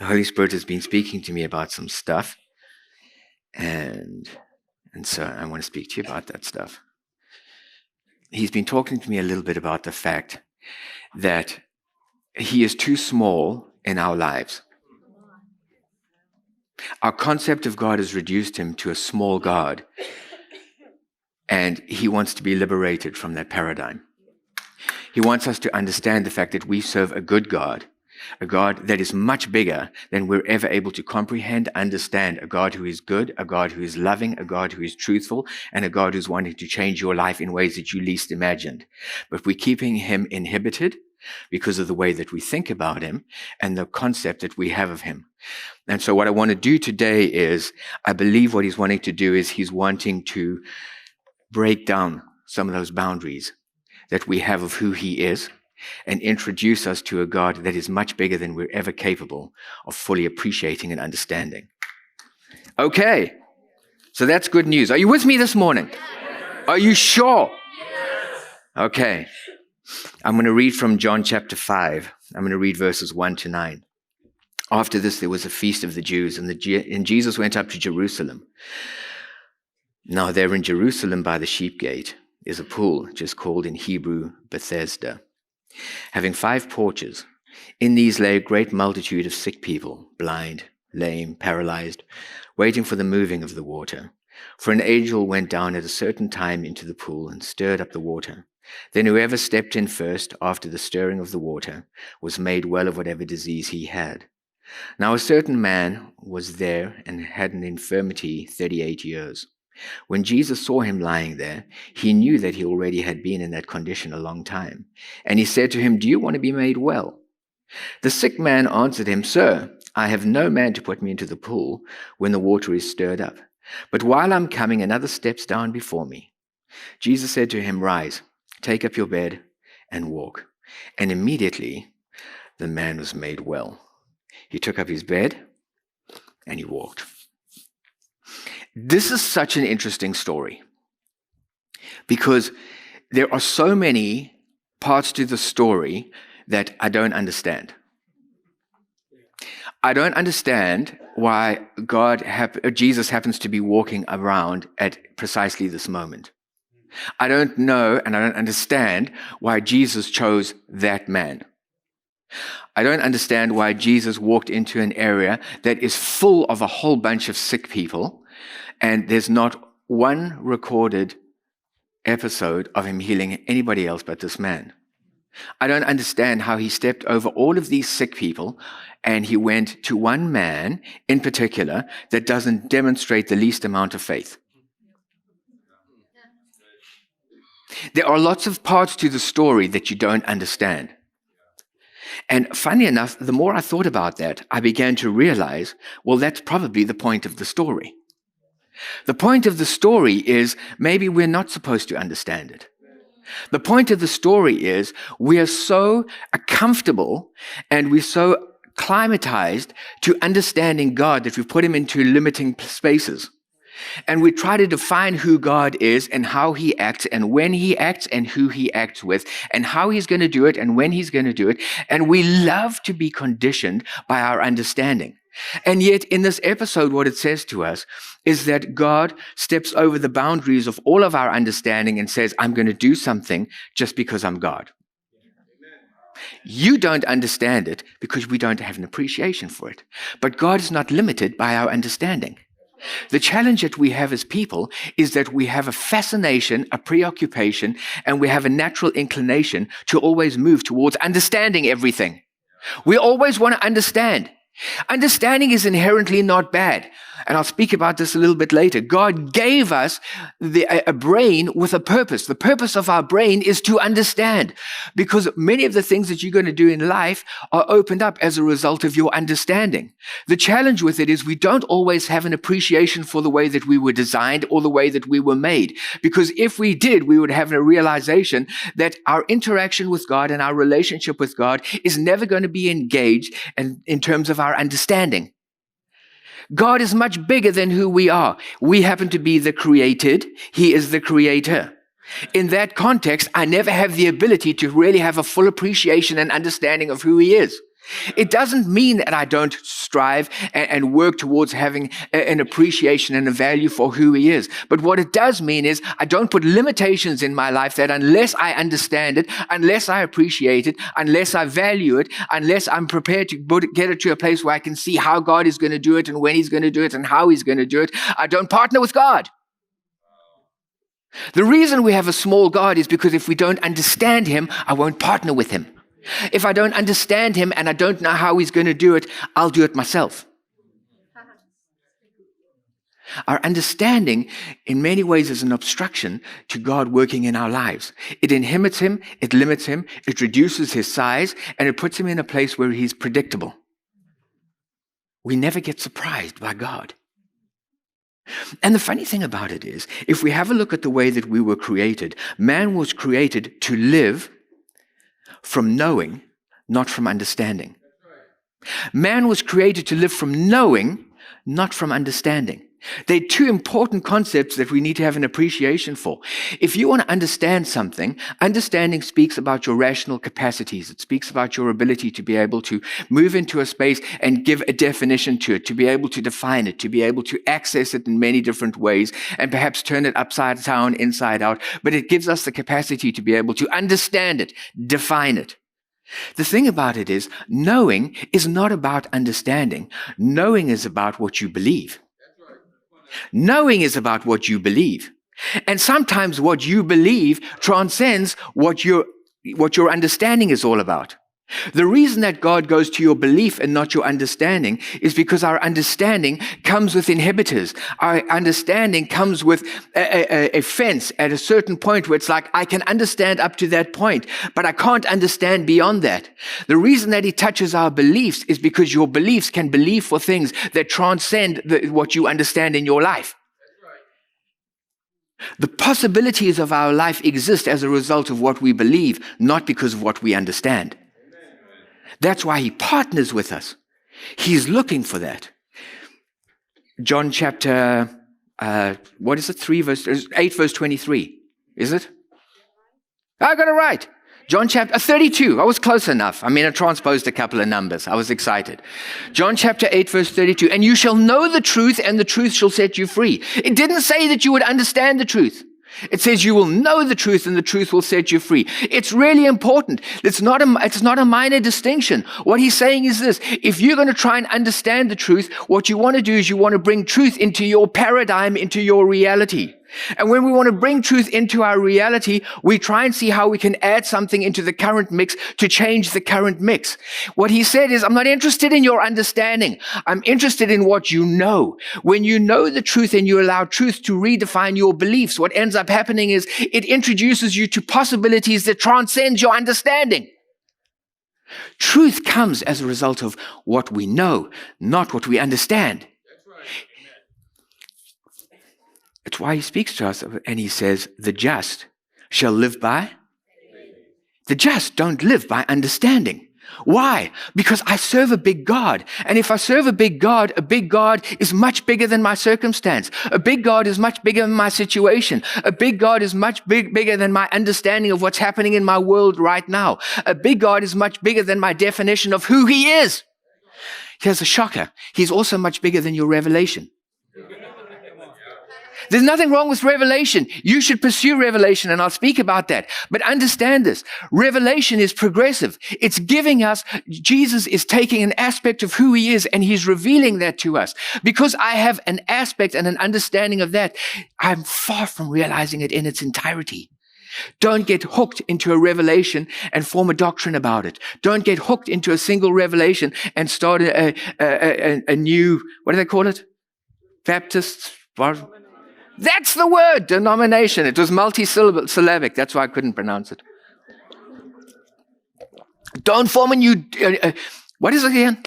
The Holy Spirit has been speaking to me about some stuff, and so I want to speak to you about that stuff. He's been talking to me a little bit about the fact that he is too small in our lives. Our concept of God has reduced him to a small God, and he wants to be liberated from that paradigm. He wants us to understand the fact that we serve a good God, a God that is much bigger than we're ever able to comprehend, understand, a God who is good, a God who is loving, a God who is truthful, and a God who's wanting to change your life in ways that you least imagined. But we're keeping him inhibited because of the way that we think about him and the concept that we have of him. And so what I want to do today is, I believe what he's wanting to do is he's wanting to break down some of those boundaries that we have of who he is and introduce us to a God that is much bigger than we're ever capable of fully appreciating and understanding. Okay, so that's good news. Are you with me this morning? Are you sure? Okay, I'm going to read from John chapter 5. I'm going to read verses 1 to 9. After this, there was a feast of the Jews, and Jesus went up to Jerusalem. Now there in Jerusalem by the sheep gate is a pool, just called in Hebrew Bethesda, having 5 porches. In these lay a great multitude of sick people, blind, lame, paralyzed, waiting for the moving of the water. For an angel went down at a certain time into the pool and stirred up the water. Then whoever stepped in first after the stirring of the water was made well of whatever disease he had. Now a certain man was there and had an infirmity 38 years. When Jesus saw him lying there, he knew that he already had been in that condition a long time. And he said to him, "Do you want to be made well?" The sick man answered him, "Sir, I have no man to put me into the pool when the water is stirred up. But while I'm coming, another steps down before me." Jesus said to him, "Rise, take up your bed and walk." And immediately the man was made well. He took up his bed and he walked. This is such an interesting story because there are so many parts to the story that I don't understand. I don't understand why Jesus happens to be walking around at precisely this moment. I don't know and I don't understand why Jesus chose that man. I don't understand why Jesus walked into an area that is full of a whole bunch of sick people, and there's not one recorded episode of him healing anybody else but this man. I don't understand how he stepped over all of these sick people and he went to one man in particular that doesn't demonstrate the least amount of faith. There are lots of parts to the story that you don't understand. And funny enough, the more I thought about that, I began to realize, well, that's probably the point of the story. The point of the story is maybe we're not supposed to understand it. The point of the story is we are so comfortable and we're so climatized to understanding God that we put him into limiting spaces. And we try to define who God is and how he acts and when he acts and who he acts with and how he's going to do it and when he's going to do it. And we love to be conditioned by our understanding. And yet in this episode, what it says to us is that God steps over the boundaries of all of our understanding and says, I'm going to do something just because I'm God. You don't understand it because we don't have an appreciation for it. But God is not limited by our understanding. The challenge that we have as people is that we have a fascination, a preoccupation, and we have a natural inclination to always move towards understanding everything. We always want to understand. Understanding is inherently not bad. And I'll speak about this a little bit later. God gave us a brain with a purpose. The purpose of our brain is to understand, because many of the things that you're going to do in life are opened up as a result of your understanding. The challenge with it is we don't always have an appreciation for the way that we were designed or the way that we were made. Because if we did, we would have a realization that our interaction with God and our relationship with God is never going to be engaged in terms of our understanding. God is much bigger than who we are. We happen to be the created. He is the creator. In that context, I never have the ability to really have a full appreciation and understanding of who he is. It doesn't mean that I don't strive and work towards having an appreciation and a value for who he is. But what it does mean is I don't put limitations in my life that unless I understand it, unless I appreciate it, unless I value it, unless I'm prepared to get it to a place where I can see how God is going to do it and when he's going to do it and how he's going to do it, I don't partner with God. The reason we have a small God is because if we don't understand him, I won't partner with him. If I don't understand him and I don't know how he's going to do it, I'll do it myself. Our understanding in many ways is an obstruction to God working in our lives. It inhibits him, it limits him, it reduces his size, and it puts him in a place where he's predictable. We never get surprised by God. And the funny thing about it is, if we have a look at the way that we were created, man was created to live from knowing, not from understanding. Man was created to live from knowing, not from understanding. They're two important concepts that we need to have an appreciation for. If you want to understand something, understanding speaks about your rational capacities. It speaks about your ability to be able to move into a space and give a definition to it, to be able to define it, to be able to access it in many different ways, and perhaps turn it upside down, inside out. But it gives us the capacity to be able to understand it, define it. The thing about it is, knowing is not about understanding. Knowing is about what you believe. Knowing is about what you believe. And sometimes what you believe transcends what your understanding is all about. The reason that God goes to your belief and not your understanding is because our understanding comes with inhibitors. Our understanding comes with a fence at a certain point where it's like, I can understand up to that point, but I can't understand beyond that. The reason that he touches our beliefs is because your beliefs can believe for things that transcend what you understand in your life. The possibilities of our life exist as a result of what we believe, not because of what we understand. That's why he partners with us. He's looking for that. John chapter, 8 verse 23. Is it? I got it right. John chapter 32. I was close enough. I transposed a couple of numbers. I was excited. John chapter 8 verse 32. And you shall know the truth and the truth shall set you free. It didn't say that you would understand the truth. It says you will know the truth and the truth will set you free. It's really important. It's not a minor distinction. What he's saying is this: if you're going to try and understand the truth, what you want to do is you want to bring truth into your paradigm, into your reality. And when we want to bring truth into our reality, we try and see how we can add something into the current mix to change the current mix. What he said is, I'm not interested in your understanding. I'm interested in what you know. When you know the truth and you allow truth to redefine your beliefs, what ends up happening is it introduces you to possibilities that transcend your understanding. Truth comes as a result of what we know, not what we understand. It's why he speaks to us and he says, the just shall live by. The just don't live by understanding. Why? Because I serve a big God. And if I serve a big God is much bigger than my circumstance. A big God is much bigger than my situation. A big God is much bigger than my understanding of what's happening in my world right now. A big God is much bigger than my definition of who he is. Here's a shocker. He's also much bigger than your revelation. There's nothing wrong with revelation. You should pursue revelation, and I'll speak about that. But understand this. Revelation is progressive. It's giving us, Jesus is taking an aspect of who he is, and he's revealing that to us. Because I have an aspect and an understanding of that, I'm far from realizing it in its entirety. Don't get hooked into a revelation and form a doctrine about it. Don't get hooked into a single revelation and start a new, what do they call it? Baptist? That's the word, denomination. It was multi-syllabic. That's why I couldn't pronounce it. Don't form a new, what is it again?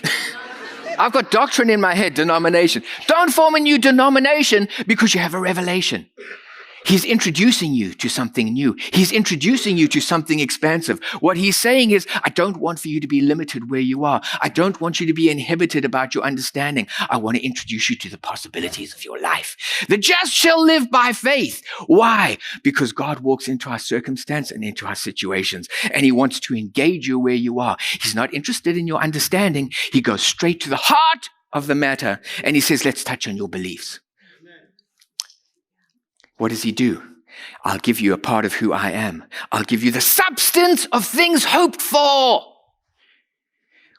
I've got doctrine in my head, denomination. Don't form a new denomination because you have a revelation. He's introducing you to something new. He's introducing you to something expansive. What he's saying is, I don't want for you to be limited where you are. I don't want you to be inhibited about your understanding. I want to introduce you to the possibilities of your life. The just shall live by faith. Why? Because God walks into our circumstance and into our situations, and he wants to engage you where you are. He's not interested in your understanding. He goes straight to the heart of the matter, and he says, let's touch on your beliefs. What does he do? I'll give you a part of who I am. I'll give you the substance of things hoped for.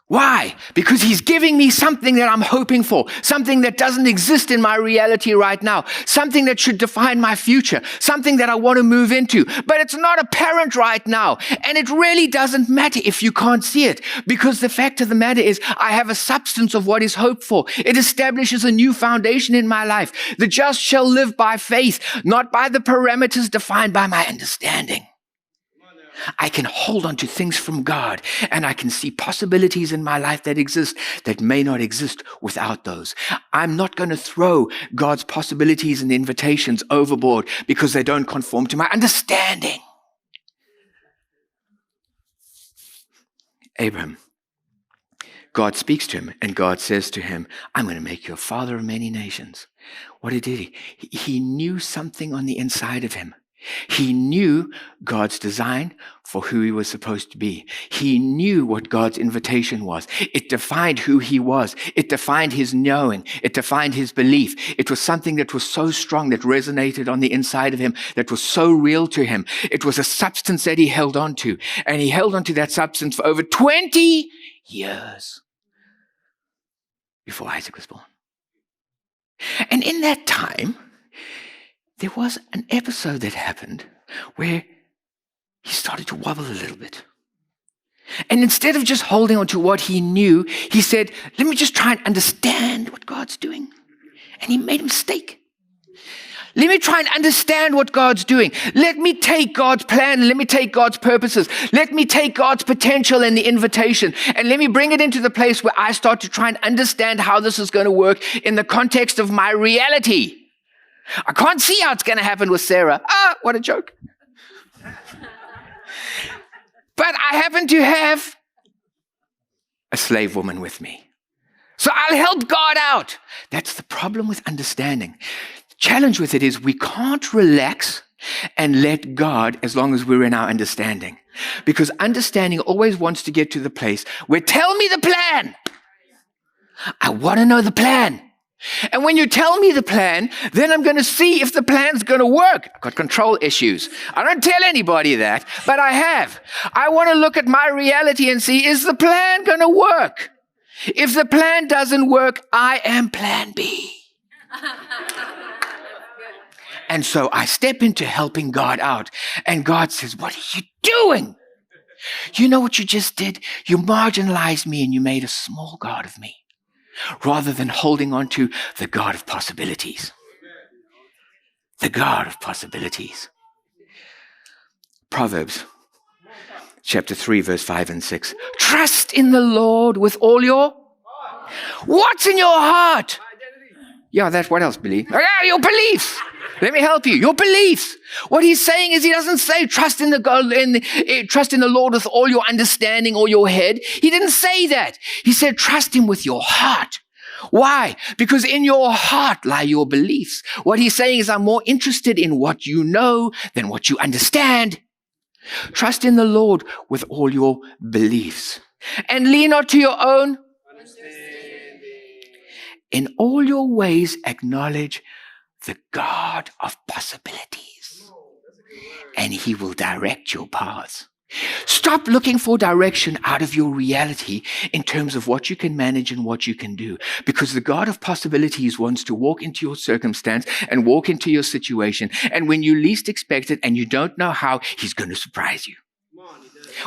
Why? Because he's giving me something that I'm hoping for, something that doesn't exist in my reality right now, something that should define my future, something that I want to move into, but it's not apparent right now. And it really doesn't matter if you can't see it, because the fact of the matter is I have a substance of what is hoped for. It establishes a new foundation in my life. The just shall live by faith, not by the parameters defined by my understanding. I can hold on to things from God, and I can see possibilities in my life that exist that may not exist without those. I'm not going to throw God's possibilities and invitations overboard because they don't conform to my understanding. Abraham, God speaks to him, and God says to him, I'm going to make you a father of many nations. What did he? He knew something on the inside of him. He knew God's design for who he was supposed to be. He knew what God's invitation was. It defined who he was. It defined his knowing. It defined his belief. It was something that was so strong, that resonated on the inside of him, that was so real to him. It was a substance that he held on to. And he held on to that substance for over 20 years before Isaac was born. And in that time, there was an episode that happened where he started to wobble a little bit. And instead of just holding on to what he knew, he said, let me just try and understand what God's doing. And he made a mistake. Let me try and understand what God's doing. Let me take God's plan and let me take God's purposes. Let me take God's potential and the invitation and let me bring it into the place where I start to try and understand how this is going to work in the context of my reality. I can't see how it's going to happen with Sarah. What a joke. But I happen to have a slave woman with me. So I'll help God out. That's the problem with understanding. The challenge with it is we can't relax and let God as long as we're in our understanding. Because understanding always wants to get to the place where tell me the plan. I want to know the plan. And when you tell me the plan, then I'm going to see if the plan's going to work. I've got control issues. I don't tell anybody that, but I have. I want to look at my reality and see, is the plan going to work? If the plan doesn't work, I am plan B. And so I step into helping God out. And God says, what are you doing? You know what you just did? You marginalized me and you made a small God of me, rather than holding on to the God of possibilities. The God of possibilities. Proverbs chapter 3, verse 5 and 6. Trust in the Lord with all your... What's in your heart? Yeah, that's what else, believe? Oh, yeah, your beliefs. Let me help you. Your beliefs. What he's saying is he doesn't say trust in the Lord with all your understanding or your head. He didn't say that. He said trust him with your heart. Why? Because in your heart lie your beliefs. What he's saying is I'm more interested in what you know than what you understand. Trust in the Lord with all your beliefs. And lean not to your own understanding. In all your ways acknowledge the God of possibilities, and he will direct your paths. Stop looking for direction out of your reality in terms of what you can manage and what you can do, because the God of possibilities wants to walk into your circumstance and walk into your situation, and when you least expect it and you don't know how, he's going to surprise you.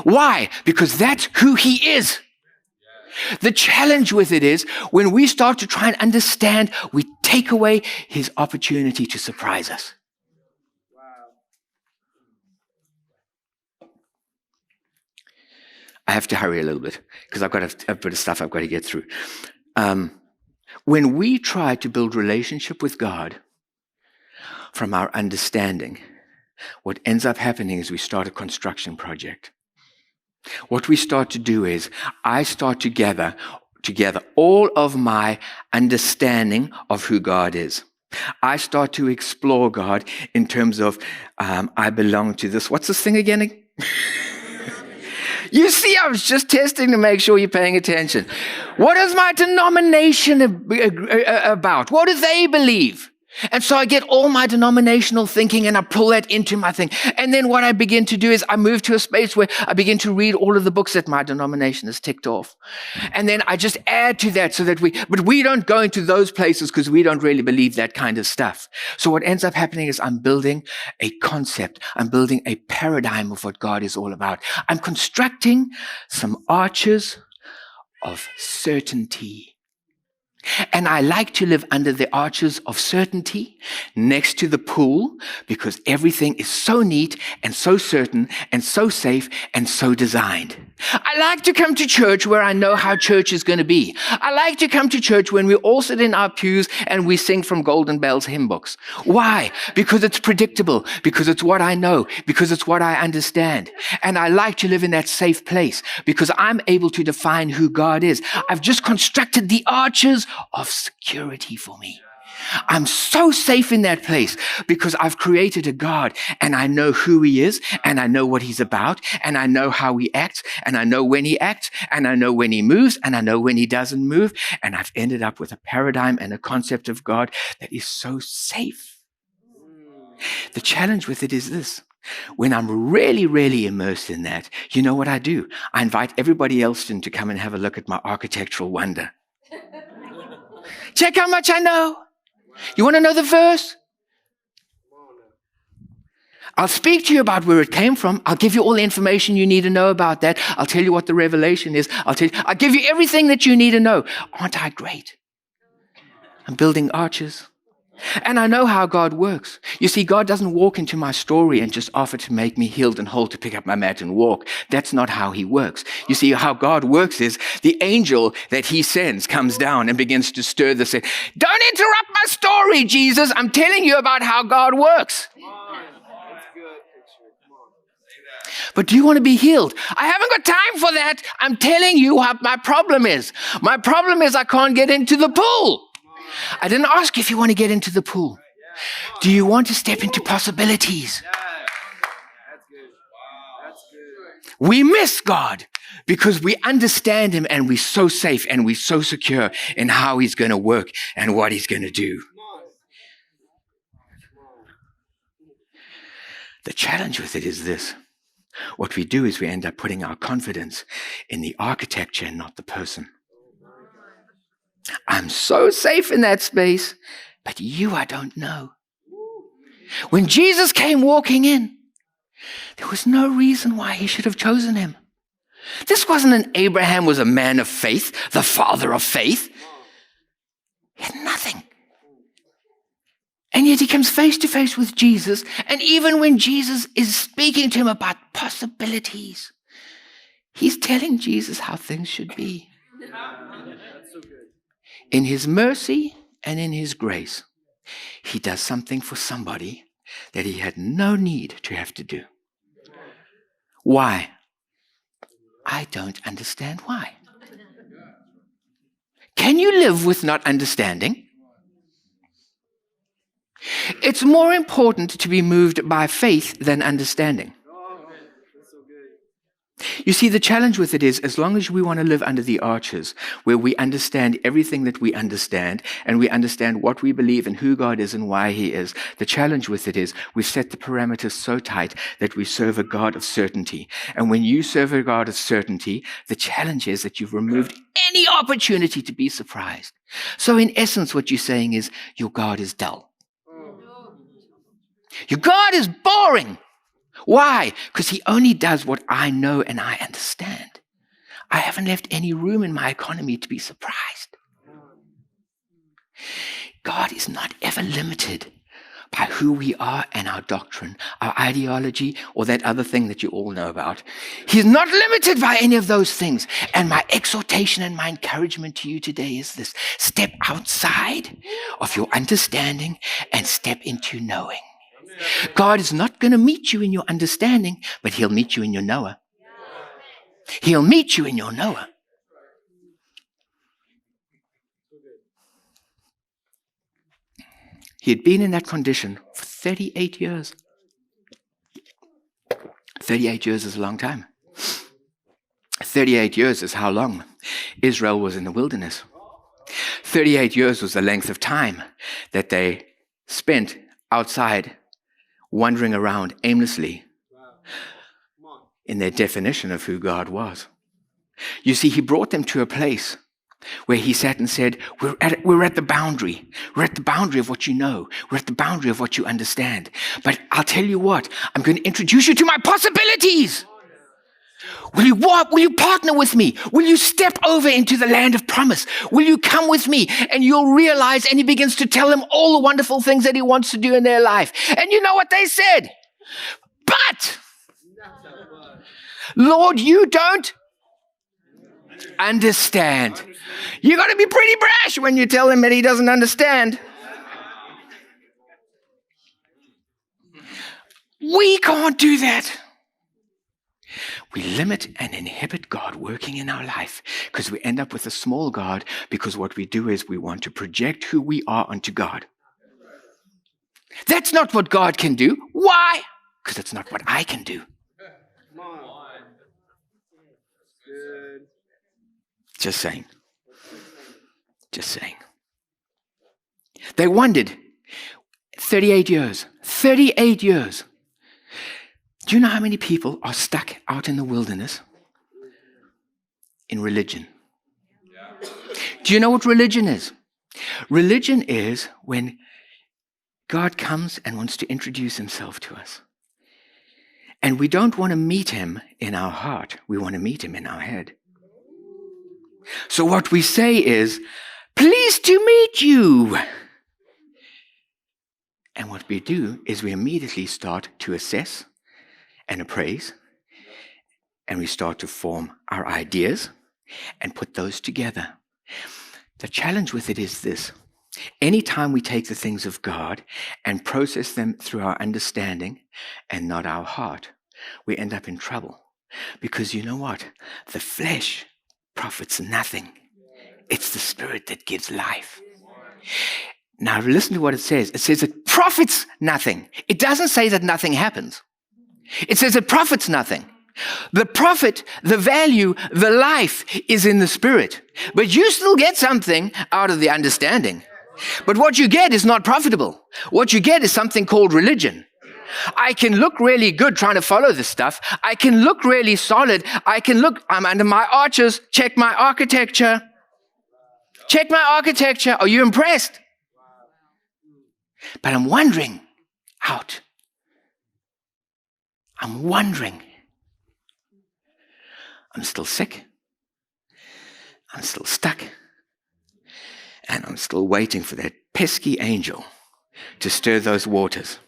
Why? Because that's who he is. The challenge with it is when we start to try and understand, we take away his opportunity to surprise us. I have to hurry a little bit because I've got a bit of stuff I've got to get through. When we try to build relationship with God from our understanding, what ends up happening is we start a construction project. What we start to do is I start to gather together all of my understanding of who God is. I start to explore God in terms of I belong to this. What's this thing again? You see, I was just testing to make sure you're paying attention. What is my denomination about? What do they believe? And so I get all my denominational thinking and I pull that into my thing. And then what I begin to do is I move to a space where I begin to read all of the books that my denomination has ticked off. And then I just add to that so that but we don't go into those places because we don't really believe that kind of stuff. So what ends up happening is I'm building a concept. I'm building a paradigm of what God is all about. I'm constructing some arches of certainty. And I like to live under the arches of certainty next to the pool because everything is so neat and so certain and so safe and so designed. I like to come to church where I know how church is going to be. I like to come to church when we all sit in our pews and we sing from Golden Bells hymn books. Why? Because it's predictable, because it's what I know, because it's what I understand. And I like to live in that safe place because I'm able to define who God is. I've just constructed the arches of security for me. I'm so safe in that place because I've created a God and I know who he is and I know what he's about and I know how he acts and I know when he acts and I know when he moves and I know when he doesn't move. And I've ended up with a paradigm and a concept of God that is so safe. The challenge with it is this. When I'm really, really immersed in that, you know what I do? I invite everybody else in to come and have a look at my architectural wonder. Check how much I know. You want to know the verse? I'll speak to you about where it came from. I'll give you all the information you need to know about that. I'll tell you what the revelation is. I'll give you everything that you need to know. Aren't I great? I'm building arches. And I know how God works. You see, God doesn't walk into my story and just offer to make me healed and whole to pick up my mat and walk. That's not how he works. You see, how God works is the angel that he sends comes down and begins to stir the sea. Don't interrupt my story, Jesus. I'm telling you about how God works. But do you want to be healed? I haven't got time for that. I'm telling you what my problem is. My problem is I can't get into the pool. I didn't ask if you want to get into the pool. Do you want to step into possibilities? We miss God because we understand him and we're so safe and we're so secure in how he's going to work and what he's going to do. The challenge with it is this. What we do is we end up putting our confidence in the architecture and not the person. I'm so safe in that space, but I don't know. When Jesus came walking in, there was no reason why he should have chosen him. This wasn't an Abraham was a man of faith, the father of faith. He had nothing. And yet he comes face to face with Jesus, and even when Jesus is speaking to him about possibilities, he's telling Jesus how things should be. In his mercy and in his grace, he does something for somebody that he had no need to have to do. Why? I don't understand why. Can you live with not understanding? It's more important to be moved by faith than understanding. You see, the challenge with it is, as long as we want to live under the arches, where we understand everything that we understand, and we understand what we believe and who God is and why he is, the challenge with it is, we've set the parameters so tight that we serve a God of certainty. And when you serve a God of certainty, the challenge is that you've removed any opportunity to be surprised. So in essence, what you're saying is, your God is dull. Your God is boring. Why? Because he only does what I know and I understand. I haven't left any room in my economy to be surprised. God is not ever limited by who we are and our doctrine, our ideology, or that other thing that you all know about. He's not limited by any of those things. And my exhortation and my encouragement to you today is this: step outside of your understanding and step into knowing. God is not going to meet you in your understanding, but he'll meet you in your knower. He'll meet you in your knower. He had been in that condition for 38 years. 38 years is a long time. 38 years is how long Israel was in the wilderness. 38 years was the length of time that they spent outside, wandering around aimlessly in their definition of who God was. You see, he brought them to a place where he sat and said, we're at the boundary. We're at the boundary of what you know. We're at the boundary of what you understand. But I'll tell you what, I'm going to introduce you to my possibilities. Will you walk? Will you partner with me? Will you step over into the land of promise? Will you come with me? And you'll realize, and he begins to tell them all the wonderful things that he wants to do in their life. And you know what they said? But, Lord, you don't understand. You got to be pretty brash when you tell him that he doesn't understand. We can't do that. We limit and inhibit God working in our life because we end up with a small God, because what we do is we want to project who we are onto God. That's not what God can do. Why? Because it's not what I can do. Just saying. Just saying. They wandered 38 years. 38 years. Do you know how many people are stuck out in the wilderness in religion? Do you know what religion is? Religion is when God comes and wants to introduce himself to us. And we don't want to meet him in our heart. We want to meet him in our head. So what we say is, pleased to meet you. And what we do is we immediately start to assess and appraise, and we start to form our ideas and put those together. The challenge with it is this: anytime we take the things of God and process them through our understanding and not our heart, we end up in trouble. Because you know what? The flesh profits nothing. It's the Spirit that gives life. Now listen to what it says. It says it profits nothing. It doesn't say that nothing happens. It says it profits nothing. The profit, the value, the life is in the Spirit. But you still get something out of the understanding. But what you get is not profitable. What you get is something called religion. I can look really good trying to follow this stuff. I can look really solid. I'm under my arches. Check my architecture. Check my architecture. Are you impressed? But I'm wandering out. I'm wondering. I'm still sick. I'm still stuck. And I'm still waiting for that pesky angel to stir those waters.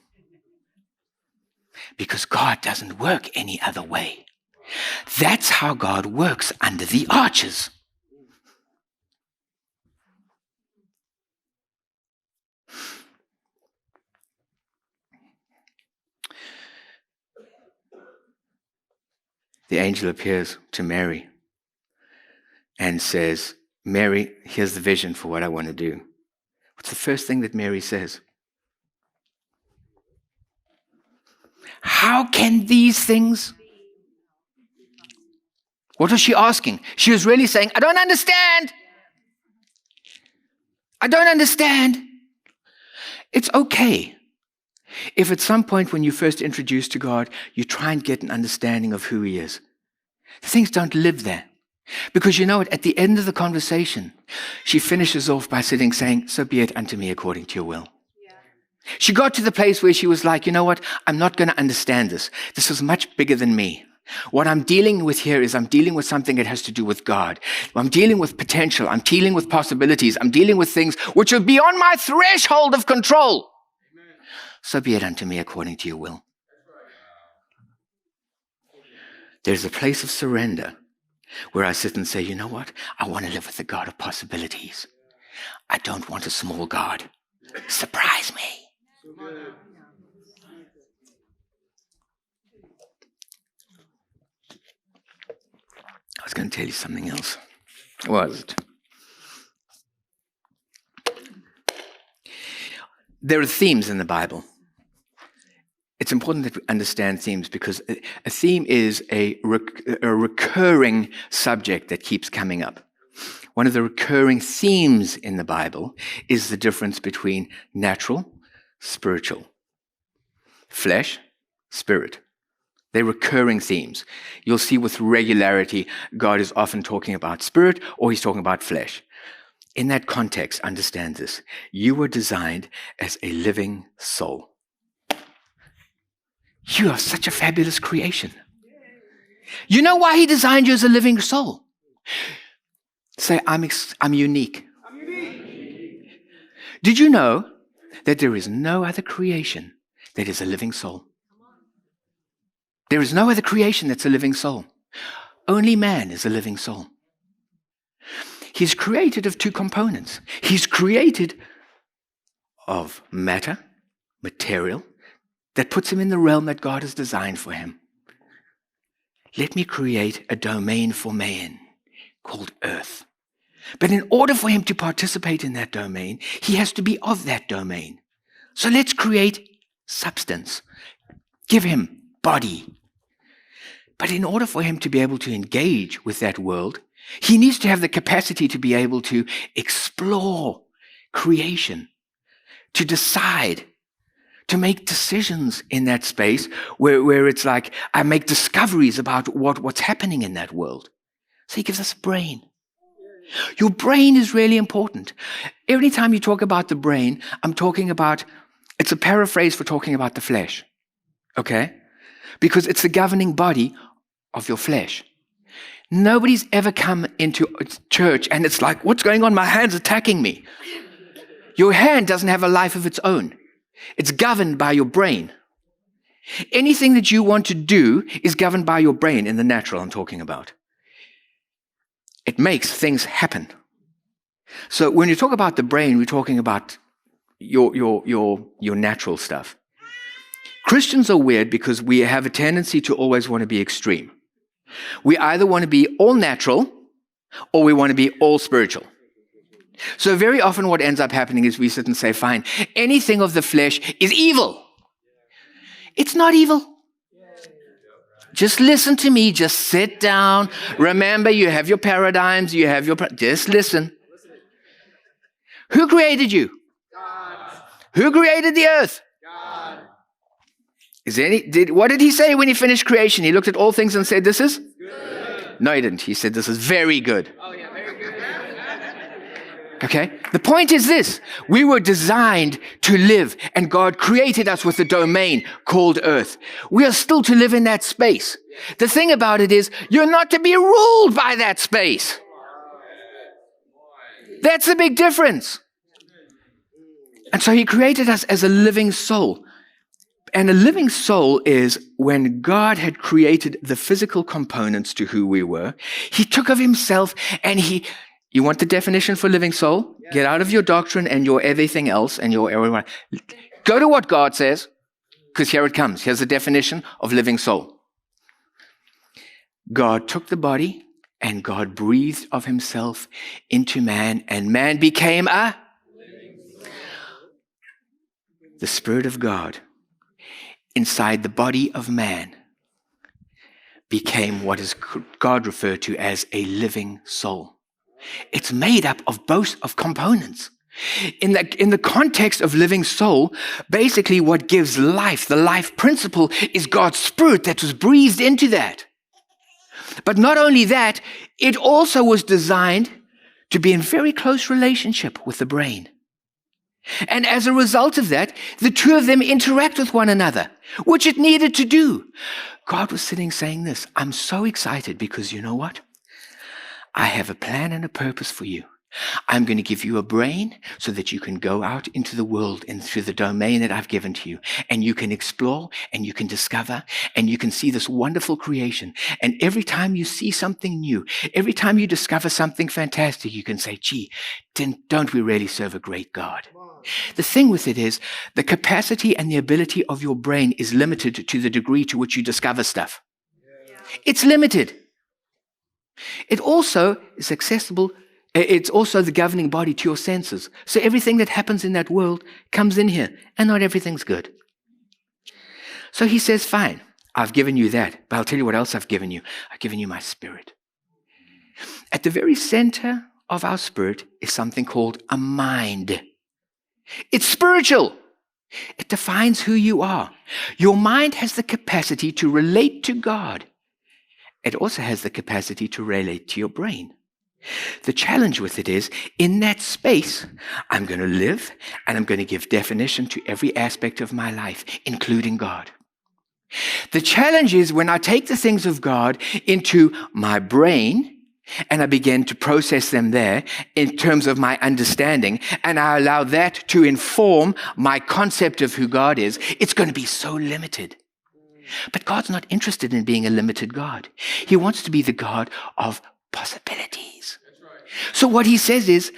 Because God doesn't work any other way. That's how God works under the arches. The angel appears to Mary and says, Mary, here's the vision for what I want to do. What's the first thing that Mary says? How can these things? What was she asking? She was really saying, I don't understand. I don't understand. It's okay if at some point when you first introduced to God, you try and get an understanding of who he is. Things don't live there. Because you know what, at the end of the conversation, she finishes off by saying, so be it unto me according to your will. Yeah. She got to the place where she was like, you know what, I'm not going to understand this. This is much bigger than me. What I'm dealing with here is I'm dealing with something that has to do with God. I'm dealing with potential. I'm dealing with possibilities. I'm dealing with things which are beyond my threshold of control. so be it unto me according to your will. There's a place of surrender where I sit and say, you know what? I want to live with the God of possibilities. I don't want a small God. Surprise me. I was going to tell you something else. What was it? There are themes in the Bible. It's important that we understand themes because a theme is a recurring subject that keeps coming up. One of the recurring themes in the Bible is the difference between natural, spiritual, flesh, spirit. They're recurring themes. You'll see with regularity, God is often talking about spirit or he's talking about flesh. In that context, understand this. You were designed as a living soul. You are such a fabulous creation. You know why he designed you as a living soul? Say, I'm unique. Did you know that there is no other creation that is a living soul? There is no other creation that's a living soul. Only man is a living soul. He's created of two components. He's created of matter, material, that puts him in the realm that God has designed for him. Let me create a domain for man called earth. But in order for him to participate in that domain, he has to be of that domain. So let's create substance. Give him body. But in order for him to be able to engage with that world, he needs to have the capacity to be able to explore creation, to decide, to make decisions in that space where it's like I make discoveries about what's happening in that world. So he gives us a brain. Your brain is really important. Every time you talk about the brain, I'm talking about, it's a paraphrase for talking about the flesh. Okay? Because it's the governing body of your flesh. Nobody's ever come into church and it's like, what's going on? My hand's attacking me. Your hand doesn't have a life of its own. It's governed by your brain. Anything that you want to do is governed by your brain in the natural I'm talking about. It makes things happen. So when you talk about the brain, we're talking about your natural stuff. Christians are weird because we have a tendency to always want to be extreme. We either want to be all natural or we want to be all spiritual. So very often what ends up happening is we sit and say, fine, anything of the flesh is evil. It's not evil. Just listen to me. Just sit down. Remember, you have your paradigms. You have just listen. Who created you? God. Who created the earth? God. What did he say when he finished creation? He looked at all things and said, this is? Good. No, he didn't. He said, this is very good. Oh, yeah, very good. Okay? The point is this. We were designed to live, and God created us with a domain called earth. We are still to live in that space. The thing about it is, you're not to be ruled by that space. That's the big difference. And so he created us as a living soul. And a living soul is when God had created the physical components to who we were, he took of himself and you want the definition for living soul? Yeah. Get out of your doctrine and your everything else and your everyone. Go to what God says, because here it comes. Here's the definition of living soul. God took the body and God breathed of himself into man, and man became the Spirit of God inside the body of man became what is God referred to as a living soul. It's made up of both of components. In the context of living soul, basically what gives life, the life principle, is God's Spirit that was breathed into that. But not only that, it also was designed to be in very close relationship with the brain. And as a result of that, the two of them interact with one another, which it needed to do. God was sitting saying this, I'm so excited because you know what? I have a plan and a purpose for you. I'm going to give you a brain so that you can go out into the world and through the domain that I've given to you. And you can explore and you can discover and you can see this wonderful creation. And every time you see something new, every time you discover something fantastic, you can say, gee, don't we really serve a great God? The thing with it is the capacity and the ability of your brain is limited to the degree to which you discover stuff. It's limited. It also is accessible. It's also the governing body to your senses. So everything that happens in that world comes in here, and not everything's good. So he says, fine, I've given you that, but I'll tell you what else I've given you. I've given you my spirit. At the very center of our spirit is something called a mind. It's spiritual. It defines who you are. Your mind has the capacity to relate to God. It also has the capacity to relate to your brain. The challenge with it is, in that space, I'm going to live and I'm going to give definition to every aspect of my life, including God. The challenge is when I take the things of God into my brain and I begin to process them there in terms of my understanding, and I allow that to inform my concept of who God is, it's going to be so limited. But God's not interested in being a limited God. He wants to be the God of possibilities. So what he says is,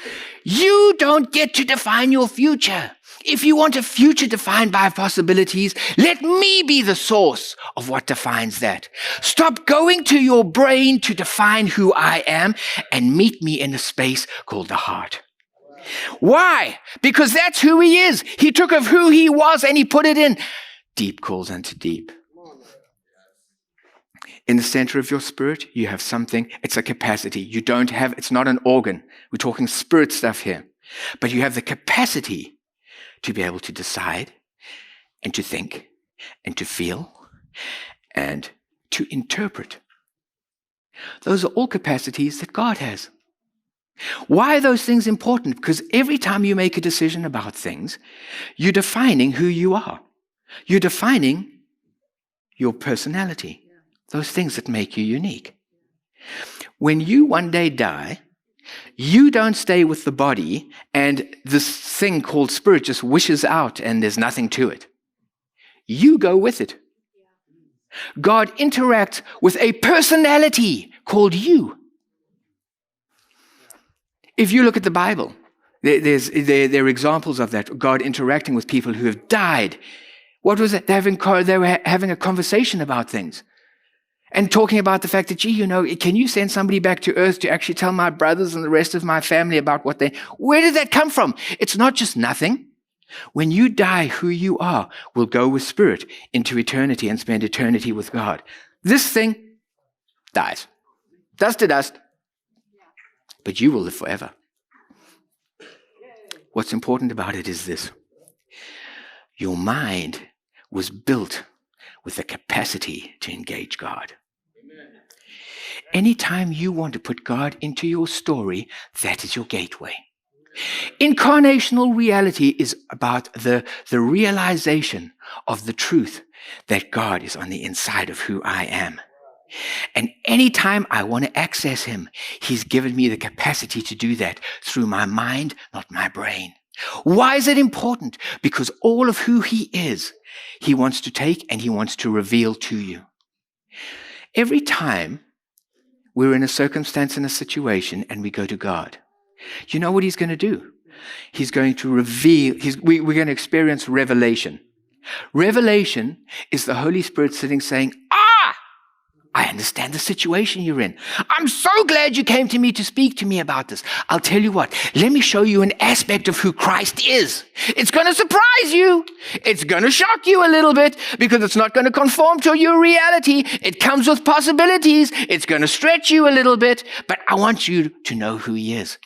you don't get to define your future. If you want a future defined by possibilities, let me be the source of what defines that. Stop going to your brain to define who I am and meet me in a space called the heart. Why? Because that's who he is. He took of who he was and he put it in. Deep calls unto deep. In the center of your spirit, you have something. It's a capacity. It's not an organ. We're talking spirit stuff here. But you have the capacity to be able to decide and to think and to feel and to interpret. Those are all capacities that God has. Why are those things important? Because every time you make a decision about things, you're defining who you are. You're defining your personality, those things that make you unique. When you one day die, you don't stay with the body and this thing called spirit just wishes out and there's nothing to it. You go with it. God interacts with a personality called you. If you look at the Bible, there are examples of that. God interacting with people who have died. What was it? They were having a conversation about things. And talking about the fact that, can you send somebody back to earth to actually tell my brothers and the rest of my family about where did that come from? It's not just nothing. When you die, who you are will go with spirit into eternity and spend eternity with God. This thing dies. Dust to dust. But you will live forever. What's important about it is this. Your mind was built with the capacity to engage God. Anytime you want to put God into your story, that is your gateway. Incarnational reality is about the realization of the truth that God is on the inside of who I am. And anytime I want to access him, he's given me the capacity to do that through my mind, not my brain. Why is it important? Because all of who he is, he wants to take and he wants to reveal to you. Every time we're in a circumstance, in a situation, and we go to God, you know what he's going to do? He's going to reveal, we're going to experience revelation. Revelation is the Holy Spirit sitting saying, I understand the situation you're in. I'm so glad you came to me to speak to me about this. I'll tell you what, let me show you an aspect of who Christ is. It's going to surprise you. It's going to shock you a little bit because it's not going to conform to your reality. It comes with possibilities. It's going to stretch you a little bit, but I want you to know who he is.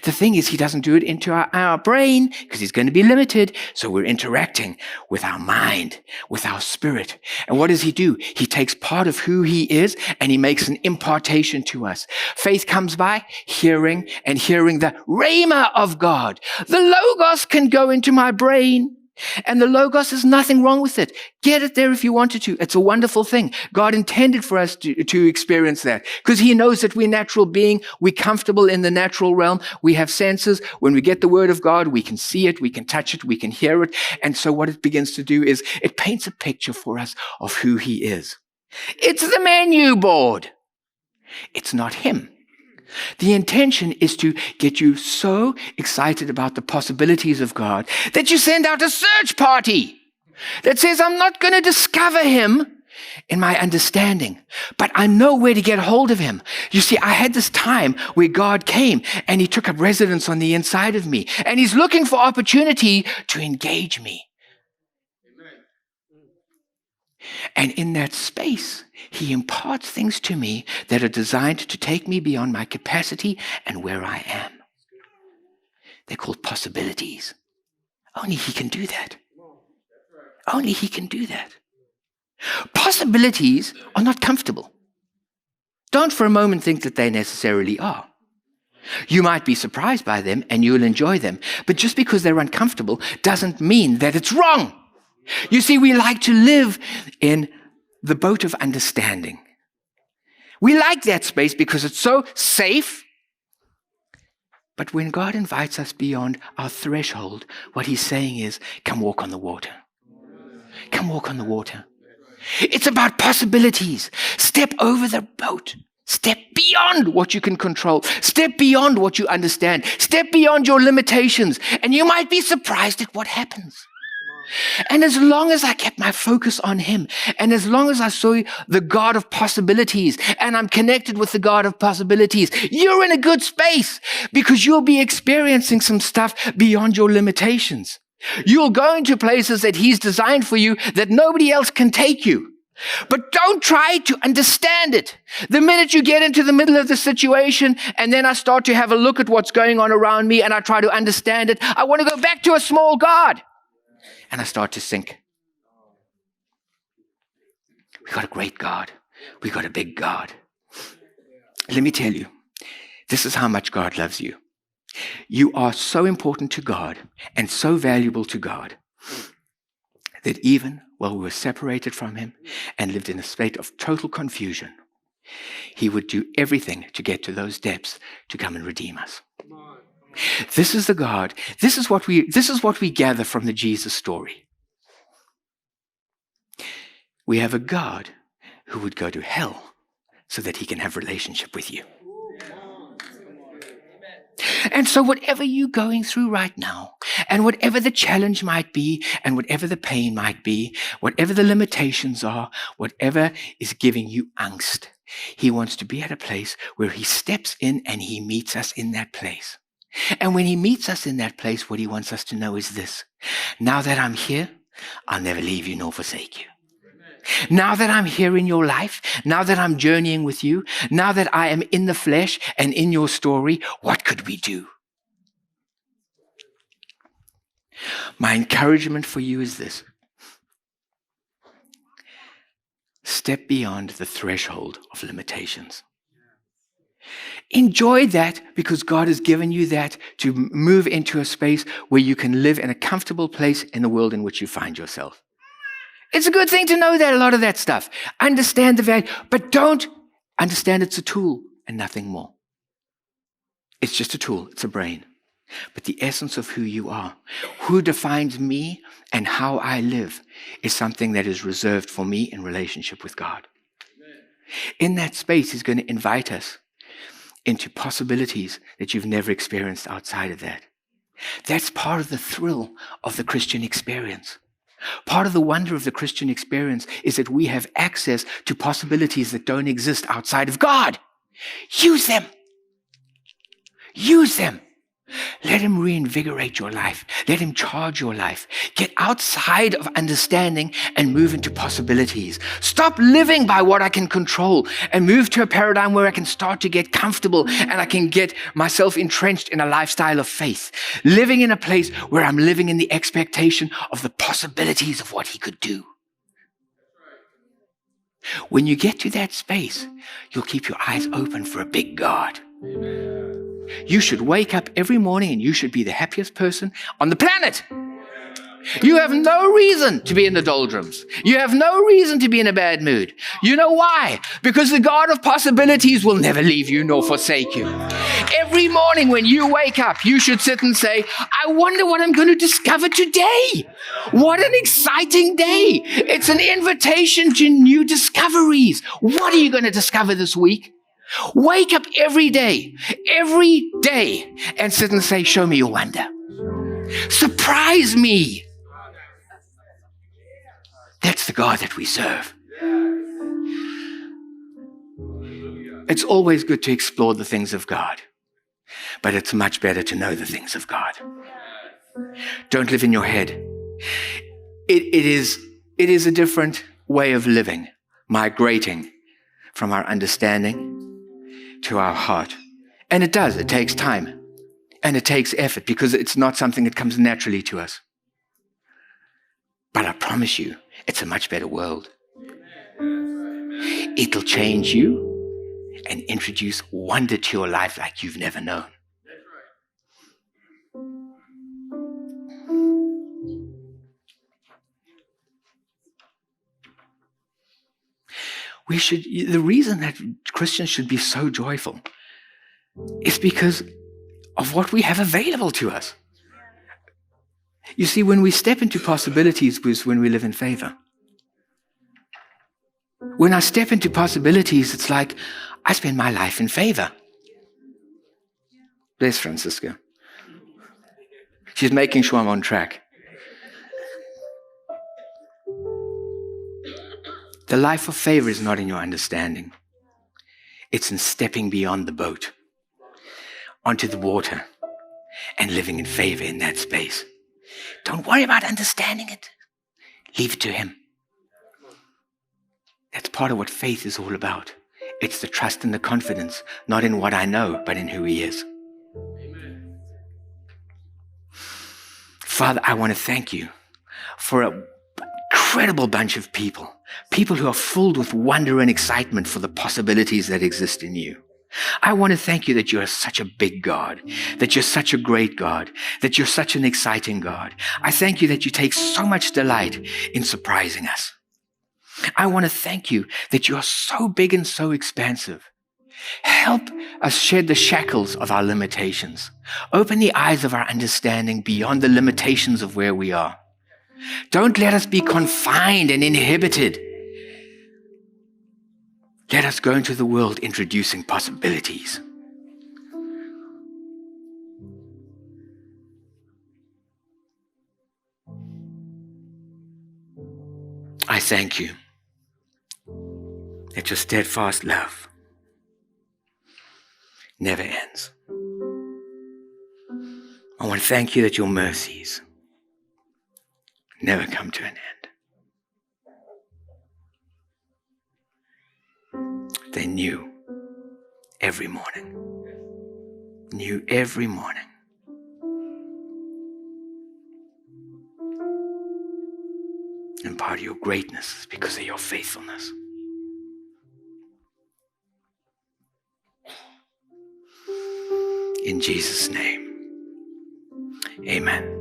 The thing is, he doesn't do it into our brain because he's going to be limited. So we're interacting with our mind, with our spirit. And what does he do? He takes part of who he is and he makes an impartation to us. Faith comes by hearing and hearing the rhema of God. The logos can go into my brain And the Logos, is nothing wrong with it. Get it there if you wanted to. It's a wonderful thing. God intended for us to experience that because he knows that we're natural being. We're comfortable in the natural realm. We have senses. When we get the word of God, we can see it, we can touch it, we can hear it. And so what it begins to do is it paints a picture for us of who he is. It's the menu board. It's not him. The intention is to get you so excited about the possibilities of God that you send out a search party that says, I'm not going to discover him in my understanding, but I know where to get hold of him. You see, I had this time where God came and he took up residence on the inside of me, and he's looking for opportunity to engage me. And in that space, he imparts things to me that are designed to take me beyond my capacity and where I am. They're called possibilities. Only he can do that. Only he can do that. Possibilities are not comfortable. Don't for a moment think that they necessarily are. You might be surprised by them and you'll enjoy them, but just because they're uncomfortable doesn't mean that it's wrong. You see, we like to live in the boat of understanding. We like that space because it's so safe. But when God invites us beyond our threshold, what he's saying is, come walk on the water. Come walk on the water. It's about possibilities. Step over the boat. Step beyond what you can control. Step beyond what you understand. Step beyond your limitations. And you might be surprised at what happens. And as long as I kept my focus on him, and as long as I saw the God of possibilities, and I'm connected with the God of possibilities, you're in a good space because you'll be experiencing some stuff beyond your limitations. You'll go into places that he's designed for you that nobody else can take you. But don't try to understand it. The minute you get into the middle of the situation and then I start to have a look at what's going on around me and I try to understand it, I want to go back to a small God. And I start to sink. We got a great God. We got a big God. Let me tell you, this is how much God loves you. You are so important to God and so valuable to God that even while we were separated from him and lived in a state of total confusion, he would do everything to get to those depths to come and redeem us. This is the God. This is what we gather from the Jesus story. We have a God who would go to hell so that he can have relationship with you. And so whatever you're going through right now, and whatever the challenge might be, and whatever the pain might be, whatever the limitations are, whatever is giving you angst, he wants to be at a place where he steps in and he meets us in that place. And when he meets us in that place, what he wants us to know is this. Now that I'm here, I'll never leave you nor forsake you. Now that I'm here in your life, now that I'm journeying with you, now that I am in the flesh and in your story, what could we do? My encouragement for you is this. Step beyond the threshold of limitations. Enjoy that because God has given you that to move into a space where you can live in a comfortable place in the world in which you find yourself. It's a good thing to know that a lot of that stuff. Understand the value, but don't understand it's a tool and nothing more. It's just a tool. It's a brain. But the essence of who you are, who defines me and how I live, is something that is reserved for me in relationship with God. In that space, he's going to invite us into possibilities that you've never experienced outside of that. That's part of the thrill of the Christian experience. Part of the wonder of the Christian experience is that we have access to possibilities that don't exist outside of God. Use them. Use them. Let him reinvigorate your life. Let him charge your life. Get outside of understanding and move into possibilities. Stop living by what I can control and move to a paradigm where I can start to get comfortable and I can get myself entrenched in a lifestyle of faith. Living in a place where I'm living in the expectation of the possibilities of what he could do. When you get to that space, you'll keep your eyes open for a big God. You should wake up every morning and you should be the happiest person on the planet. You have no reason to be in the doldrums. You have no reason to be in a bad mood. You know why? Because the God of possibilities will never leave you nor forsake you. Every morning when you wake up, you should sit and say, I wonder what I'm going to discover today. What an exciting day. It's an invitation to new discoveries. What are you going to discover this week? Wake up every day, and sit and say, show me your wonder. Surprise me. That's the God that we serve. It's always good to explore the things of God, but it's much better to know the things of God. Don't live in your head. It is a different way of living, migrating from our understanding to our heart. And it takes time, and it takes effort, because it's not something that comes naturally to us. But I promise you, it's a much better world. It'll change you and introduce wonder to your life like you've never known. The reason that Christians should be so joyful is because of what we have available to us. You see, when we step into possibilities is when we live in favor. When I step into possibilities, it's like I spend my life in favor. Bless Francisca. She's making sure I'm on track. The life of favor is not in your understanding. It's in stepping beyond the boat, onto the water, and living in favor in that space. Don't worry about understanding it. Leave it to him. That's part of what faith is all about. It's the trust and the confidence, not in what I know, but in who he is. Amen. Father, I want to thank you for an incredible bunch of people who are filled with wonder and excitement for the possibilities that exist in you. I want to thank you that you are such a big God, that you're such a great God, that you're such an exciting God. I thank you that you take so much delight in surprising us. I want to thank you that you are so big and so expansive. Help us shed the shackles of our limitations. Open the eyes of our understanding beyond the limitations of where we are. Don't let us be confined and inhibited. Let us go into the world introducing possibilities. I thank you that your steadfast love never ends. I want to thank you that your mercies never come to an end. They're new every morning. New every morning. And part of your greatness is because of your faithfulness. In Jesus' name, amen.